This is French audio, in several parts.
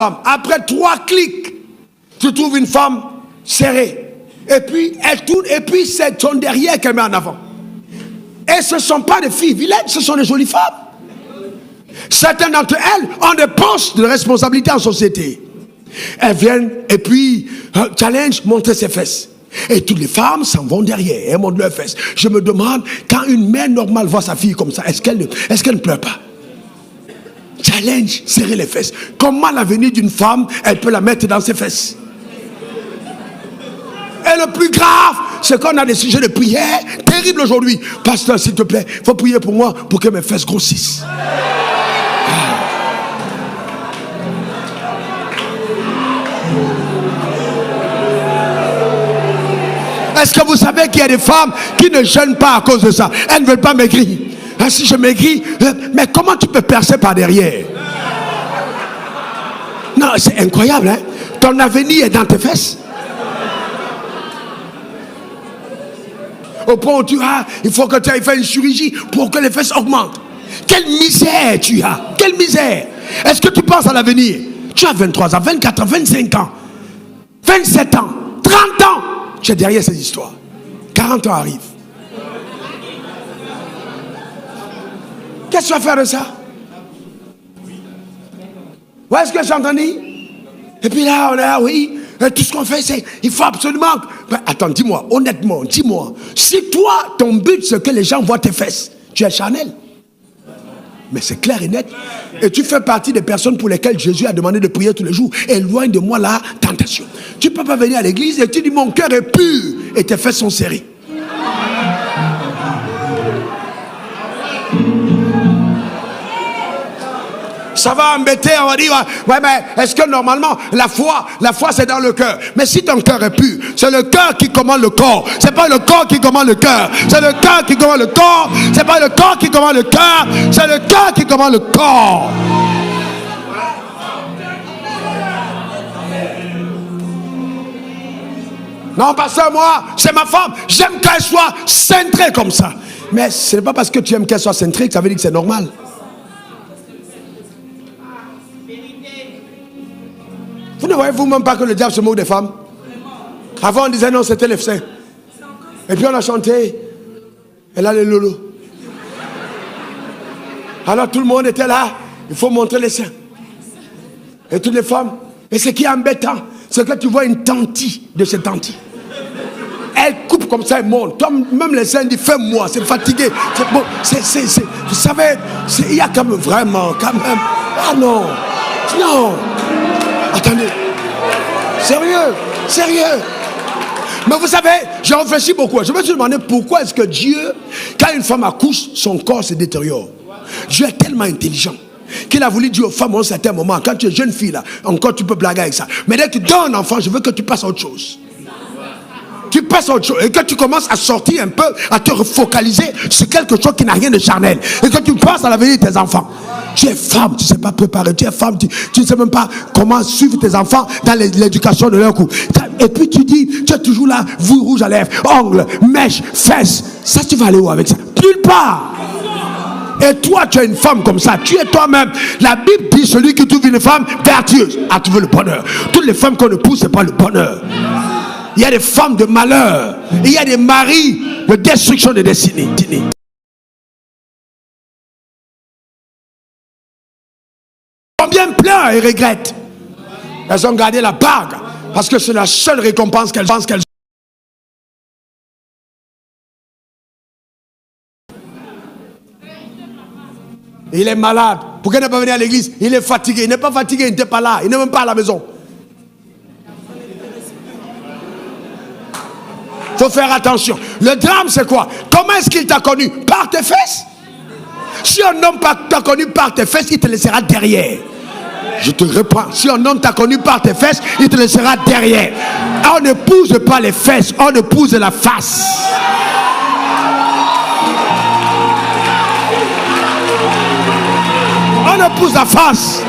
Après 3 clics, tu trouves une femme serrée. Et puis, elle tourne, et puis c'est son derrière qu'elle met en avant. Et ce ne sont pas des filles vilaines, ce sont des jolies femmes. Certaines d'entre elles ont des postes de responsabilité en société. Elles viennent et puis, challenge, montrer ses fesses. Et toutes les femmes s'en vont derrière, elles montrent leurs fesses. Je me demande, quand une mère normale voit sa fille comme ça, est-ce qu'elle ne pleure pas? Challenge, serrer les fesses. Comment l'avenir d'une femme, elle peut la mettre dans ses fesses? Et le plus grave, c'est qu'on a des sujets de prière terribles aujourd'hui. Pasteur, s'il te plaît, il faut prier pour moi pour que mes fesses grossissent. Est-ce que vous savez qu'il y a des femmes qui ne jeûnent pas à cause de ça? Elles ne veulent pas maigrir. Si je maigris, mais comment tu peux percer par derrière? Non, c'est incroyable, hein? Ton avenir est dans tes fesses. Au point où tu as, il faut que tu ailles faire une chirurgie pour que les fesses augmentent. Quelle misère tu as! Quelle misère! Est-ce que tu penses à l'avenir? Tu as 23 ans, 24 ans, 25 ans, 27 ans, 30 ans. Tu es derrière ces histoires. 40 ans arrivent. Qu'est-ce que tu vas faire de ça? Où est-ce que j'ai entendu? Et puis là, on est là, oui. Et tout ce qu'on fait, c'est, il faut absolument... Ben, attends, dis-moi, honnêtement, dis-moi. Si toi, ton but, c'est que les gens voient tes fesses, tu es charnel. Mais c'est clair et net. Et tu fais partie des personnes pour lesquelles Jésus a demandé de prier tous les jours. Éloigne de moi la tentation. Tu ne peux pas venir à l'église et tu dis, mon cœur est pur. Et tes fesses sont serrées. Ça va embêter, on va dire, ouais, mais est-ce que normalement, la foi c'est dans le cœur. Mais si ton cœur est pur, c'est le cœur qui commande le corps. C'est pas le corps qui commande le cœur. C'est le cœur qui commande le corps. C'est pas le corps qui commande le cœur. C'est le cœur qui commande le corps. Non, pasteur, moi, c'est ma femme. J'aime qu'elle soit cintrée comme ça. Mais ce n'est pas parce que tu aimes qu'elle soit cintrée que ça veut dire que c'est normal. Vous ne voyez vous-même pas que le diable se moque des femmes? Avant on disait non, c'était les seins. Et puis on a chanté. Elle a les lolos. Alors tout le monde était là. Il faut montrer les seins. Et toutes les femmes. Et ce qui est embêtant, c'est que tu vois une tantie de ces tanties. Elle coupe comme ça, elle monte. Toi, même les seins disent fais-moi, c'est fatigué. C'est bon, vous savez, il y a quand même vraiment, quand même. Ah non, non. Attendez, sérieux. Mais vous savez, j'ai réfléchi beaucoup. Je me suis demandé pourquoi est-ce que Dieu, quand une femme accouche, son corps se détériore. Dieu est tellement intelligent qu'il a voulu dire aux femmes à un certain moment, quand tu es jeune fille là, encore tu peux blaguer avec ça. Mais dès que tu donnes un enfant, je veux que tu passes à autre chose. Tu passes à autre chose et que tu commences à sortir un peu, à te refocaliser sur quelque chose qui n'a rien de charnel. Et que tu penses à l'avenir de tes enfants. Tu es femme, tu ne sais pas préparer. Tu es femme, tu ne sais même pas comment suivre tes enfants dans l'éducation de leur couple. Et puis tu dis, tu es toujours là, vous rouge à lèvres, ongles, mèches, fesses. Ça, tu vas aller où avec ça? Nulle part. Et toi, tu es une femme comme ça. Tu es toi-même. La Bible dit, celui qui trouve une femme vertueuse a trouvé le bonheur. Toutes les femmes qu'on épouse, ce n'est pas le bonheur. Il y a des femmes de malheur. Il y a des maris de destruction de destinée. Combien pleurent et regrettent? Elles ont gardé la bague parce que c'est la seule récompense qu'elles pensent qu'elles ont. Il est malade. Pourquoi il n'est pas venu à l'église? Il est fatigué. Il n'est pas fatigué, il n'était pas là. Il n'est même pas à la maison. Il faut faire attention. Le drame, c'est quoi? Comment est-ce qu'il t'a connu? Par tes fesses? Si un homme t'a connu par tes fesses, il te laissera derrière. Je te reprends. Si un homme t'a connu par tes fesses, il te laissera derrière. On n'épouse pas les fesses, on épouse la face. On épouse la face.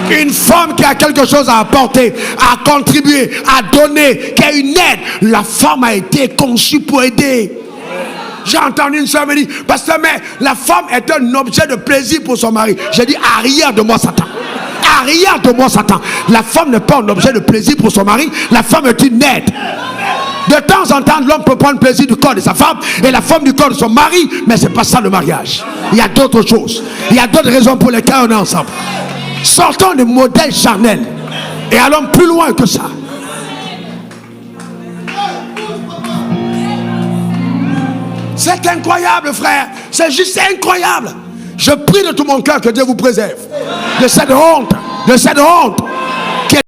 Une femme qui a quelque chose à apporter, à contribuer, à donner, qui a une aide. La femme a été conçue pour aider. J'ai entendu une soeur me dire, pasteur, mais la femme est un objet de plaisir pour son mari. J'ai dit, arrière de moi, Satan. Arrière de moi, Satan. La femme n'est pas un objet de plaisir pour son mari. La femme est une aide. De temps en temps, l'homme peut prendre plaisir du corps de sa femme et la femme du corps de son mari, mais c'est pas ça le mariage. Il y a d'autres choses. Il y a d'autres raisons pour lesquelles on est ensemble. Sortons des modèles charnels et allons plus loin que ça. C'est incroyable, frère. C'est juste incroyable. Je prie de tout mon cœur que Dieu vous préserve de cette honte, de cette honte.